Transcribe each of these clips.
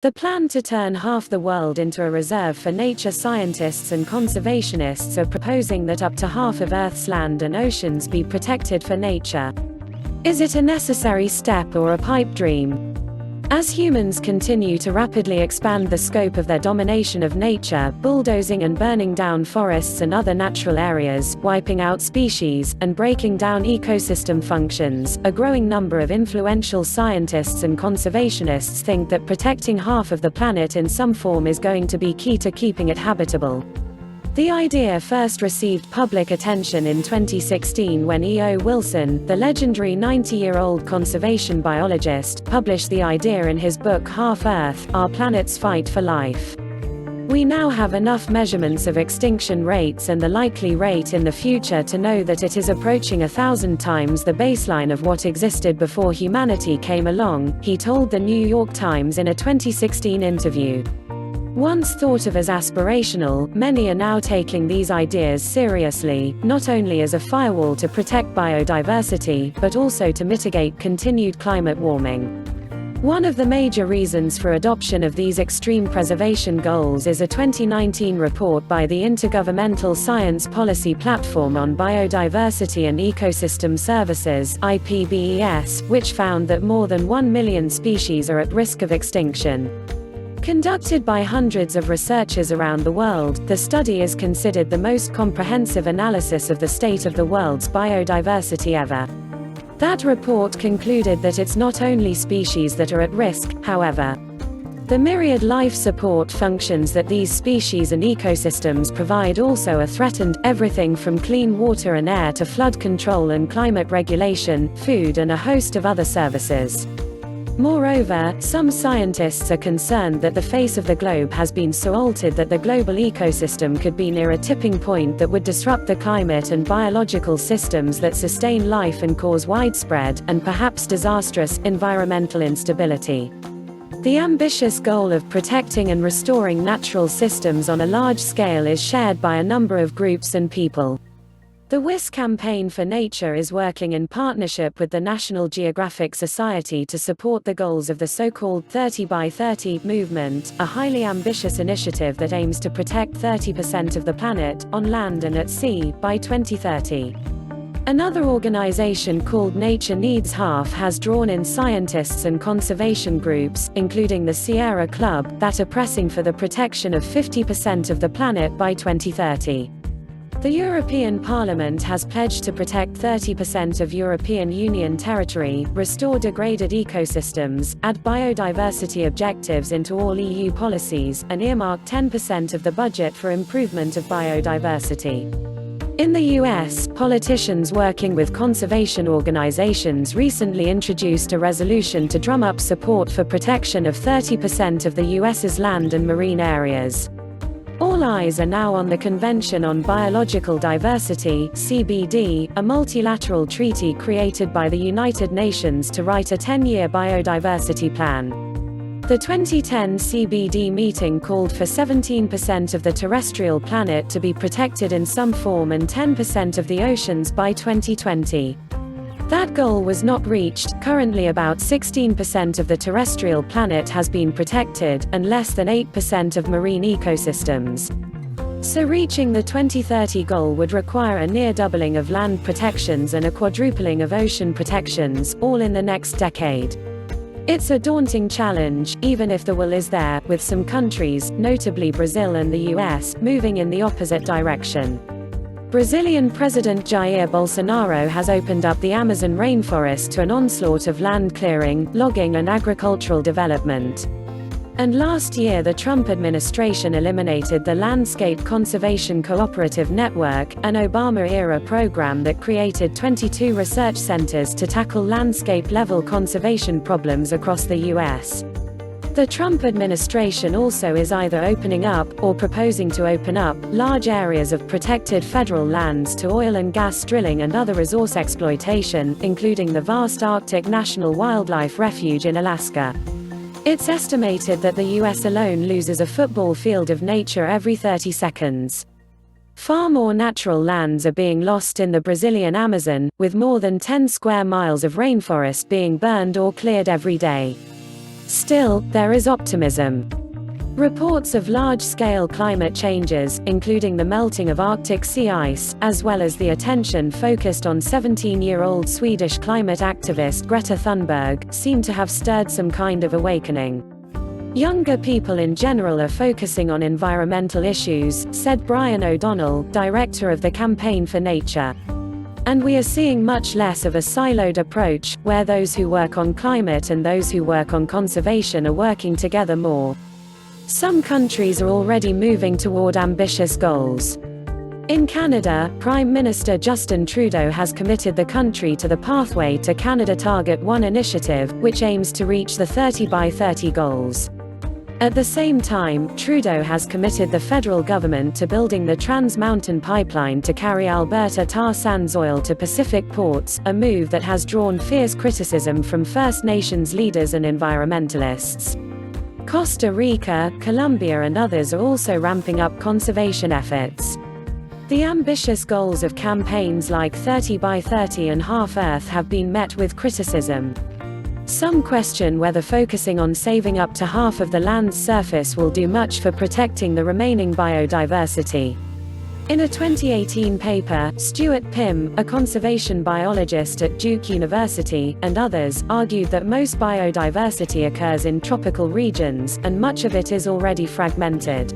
The plan to turn half the world into a reserve for nature scientists and conservationists are proposing that up to half of Earth's land and oceans be protected for nature. Is it a necessary step or a pipe dream? As humans continue to rapidly expand the scope of their domination of nature, bulldozing and burning down forests and other natural areas, wiping out species, and breaking down ecosystem functions, a growing number of influential scientists and conservationists think that protecting half of the planet in some form is going to be key to keeping it habitable. The idea first received public attention in 2016 when E.O. Wilson, the legendary 90-year-old conservation biologist, published the idea in his book Half Earth: Our Planet's Fight for Life. We now have enough measurements of extinction rates and the likely rate in the future to know that it is approaching 1,000 times the baseline of what existed before humanity came along, he told the New York Times in a 2016 interview. Once thought of as aspirational, many are now taking these ideas seriously, not only as a firewall to protect biodiversity, but also to mitigate continued climate warming. One of the major reasons for adoption of these extreme preservation goals is a 2019 report by the Intergovernmental Science Policy Platform on Biodiversity and Ecosystem Services (IPBES), which found that more than 1 million species are at risk of extinction. Conducted by hundreds of researchers around the world, the study is considered the most comprehensive analysis of the state of the world's biodiversity ever. That report concluded that it's not only species that are at risk, however. The myriad life support functions that these species and ecosystems provide also are threatened, everything from clean water and air to flood control and climate regulation, food and a host of other services. Moreover, some scientists are concerned that the face of the globe has been so altered that the global ecosystem could be near a tipping point that would disrupt the climate and biological systems that sustain life and cause widespread, and perhaps disastrous, environmental instability. The ambitious goal of protecting and restoring natural systems on a large scale is shared by a number of groups and people. The WIS Campaign for Nature is working in partnership with the National Geographic Society to support the goals of the so-called 30 by 30 movement, a highly ambitious initiative that aims to protect 30% of the planet, on land and at sea, by 2030. Another organization called Nature Needs Half has drawn in scientists and conservation groups, including the Sierra Club, that are pressing for the protection of 50% of the planet by 2030. The European Parliament has pledged to protect 30% of European Union territory, restore degraded ecosystems, add biodiversity objectives into all EU policies, and earmark 10% of the budget for improvement of biodiversity. In the US, politicians working with conservation organizations recently introduced a resolution to drum up support for protection of 30% of the US's land and marine areas. All eyes are now on the Convention on Biological Diversity (CBD), a multilateral treaty created by the United Nations to write a 10-year biodiversity plan. The 2010 CBD meeting called for 17% of the terrestrial planet to be protected in some form and 10% of the oceans by 2020. That goal was not reached. Currently about 16% of the terrestrial planet has been protected, and less than 8% of marine ecosystems. So reaching the 2030 goal would require a near doubling of land protections and a quadrupling of ocean protections, all in the next decade. It's a daunting challenge, even if the will is there, with some countries, notably Brazil and the US, moving in the opposite direction. Brazilian President Jair Bolsonaro has opened up the Amazon rainforest to an onslaught of land clearing, logging and agricultural development. And last year the Trump administration eliminated the Landscape Conservation Cooperative Network, an Obama-era program that created 22 research centers to tackle landscape-level conservation problems across the U.S. The Trump administration also is either opening up, or proposing to open up, large areas of protected federal lands to oil and gas drilling and other resource exploitation, including the vast Arctic National Wildlife Refuge in Alaska. It's estimated that the US alone loses a football field of nature every 30 seconds. Far more natural lands are being lost in the Brazilian Amazon, with more than 10 square miles of rainforest being burned or cleared every day. Still, there is optimism. Reports of large-scale climate changes, including the melting of Arctic sea ice, as well as the attention focused on 17-year-old Swedish climate activist Greta Thunberg, seem to have stirred some kind of awakening. Younger people in general are focusing on environmental issues, said Brian O'Donnell, director of the Campaign for Nature. And we are seeing much less of a siloed approach, where those who work on climate and those who work on conservation are working together more. Some countries are already moving toward ambitious goals. In Canada, Prime Minister Justin Trudeau has committed the country to the Pathway to Canada Target 1 initiative, which aims to reach the 30 by 30 goals. At the same time, Trudeau has committed the federal government to building the Trans Mountain Pipeline to carry Alberta tar sands oil to Pacific ports, a move that has drawn fierce criticism from First Nations leaders and environmentalists. Costa Rica, Colombia and others are also ramping up conservation efforts. The ambitious goals of campaigns like 30 by 30 and Half Earth have been met with criticism. Some question whether focusing on saving up to half of the land's surface will do much for protecting the remaining biodiversity. In a 2018 paper, Stuart Pym, a conservation biologist at Duke University, and others, argued that most biodiversity occurs in tropical regions, and much of it is already fragmented.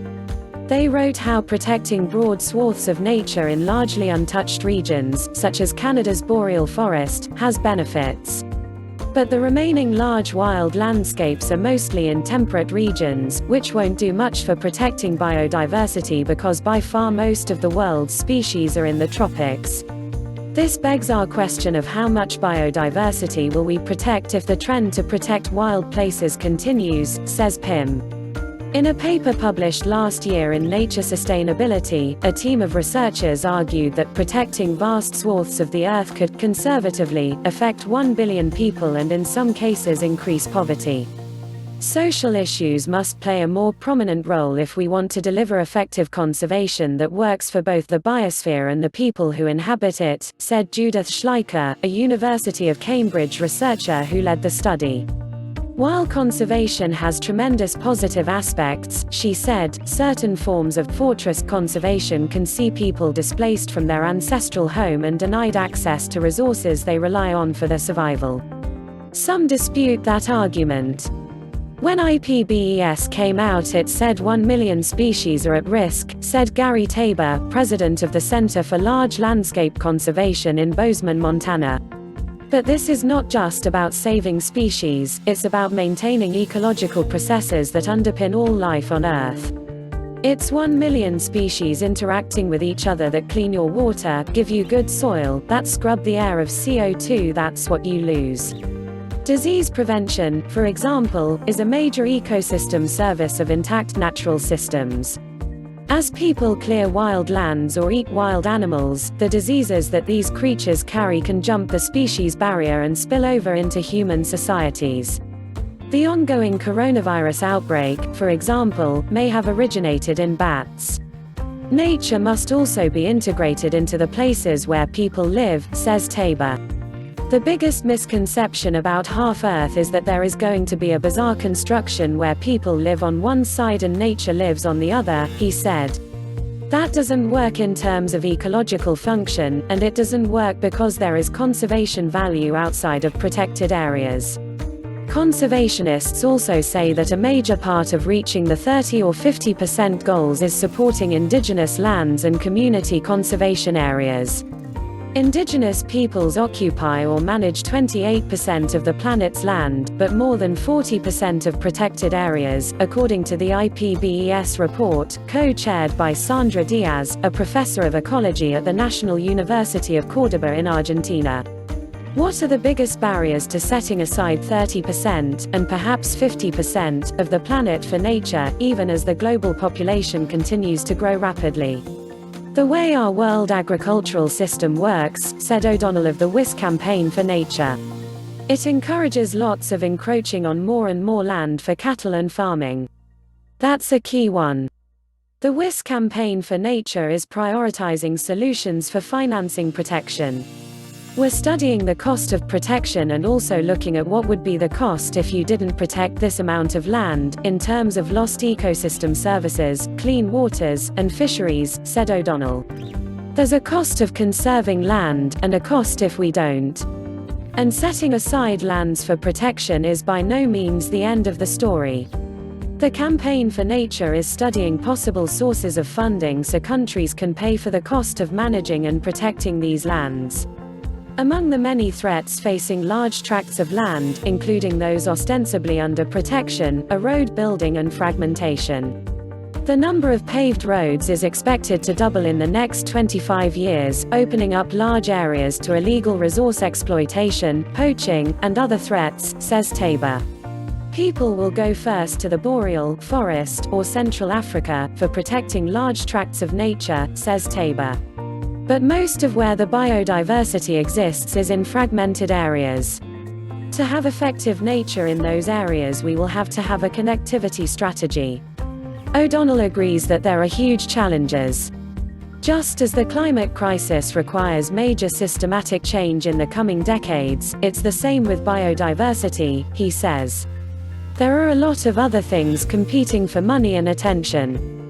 They wrote how protecting broad swaths of nature in largely untouched regions, such as Canada's boreal forest, has benefits. But the remaining large wild landscapes are mostly in temperate regions, which won't do much for protecting biodiversity because by far most of the world's species are in the tropics. This begs our question of how much biodiversity will we protect if the trend to protect wild places continues, says Pym. In a paper published last year in Nature Sustainability, a team of researchers argued that protecting vast swaths of the Earth could, conservatively, affect 1 billion people and in some cases increase poverty. Social issues must play a more prominent role if we want to deliver effective conservation that works for both the biosphere and the people who inhabit it, said Judith Schleicher, a University of Cambridge researcher who led the study. While conservation has tremendous positive aspects, she said, certain forms of fortress conservation can see people displaced from their ancestral home and denied access to resources they rely on for their survival. Some dispute that argument. When IPBES came out, it said 1 million species are at risk, said Gary Tabor, president of the Center for Large Landscape Conservation in Bozeman, Montana. But this is not just about saving species, it's about maintaining ecological processes that underpin all life on Earth. It's 1 million species interacting with each other that clean your water, give you good soil, that scrub the air of CO2, that's what you lose. Disease prevention, for example, is a major ecosystem service of intact natural systems. As people clear wild lands or eat wild animals, the diseases that these creatures carry can jump the species barrier and spill over into human societies. The ongoing coronavirus outbreak, for example, may have originated in bats. Nature must also be integrated into the places where people live, says Tabor. The biggest misconception about Half Earth is that there is going to be a bizarre construction where people live on one side and nature lives on the other, he said. That doesn't work in terms of ecological function, and it doesn't work because there is conservation value outside of protected areas. Conservationists also say that a major part of reaching the 30 or 50% goals is supporting indigenous lands and community conservation areas. Indigenous peoples occupy or manage 28% of the planet's land, but more than 40% of protected areas, according to the IPBES report, co-chaired by Sandra Diaz, a professor of ecology at the National University of Córdoba in Argentina. What are the biggest barriers to setting aside 30%, and perhaps 50%, of the planet for nature, even as the global population continues to grow rapidly? The way our world agricultural system works, said O'Donnell of the WIS Campaign for Nature. It encourages lots of encroaching on more and more land for cattle and farming. That's a key one. The WIS Campaign for Nature is prioritizing solutions for financing protection. We're studying the cost of protection and also looking at what would be the cost if you didn't protect this amount of land, in terms of lost ecosystem services, clean waters, and fisheries, said O'Donnell. There's a cost of conserving land, and a cost if we don't. And setting aside lands for protection is by no means the end of the story. The Campaign for Nature is studying possible sources of funding so countries can pay for the cost of managing and protecting these lands. Among the many threats facing large tracts of land, including those ostensibly under protection, are road building and fragmentation. The number of paved roads is expected to double in the next 25 years, opening up large areas to illegal resource exploitation, poaching, and other threats, says Tabor. People will go first to the boreal forest or Central Africa for protecting large tracts of nature, says Tabor. But most of where the biodiversity exists is in fragmented areas. To have effective nature in those areas, we will have to have a connectivity strategy. O'Donnell agrees that there are huge challenges. Just as the climate crisis requires major systematic change in the coming decades, it's the same with biodiversity, he says. There are a lot of other things competing for money and attention.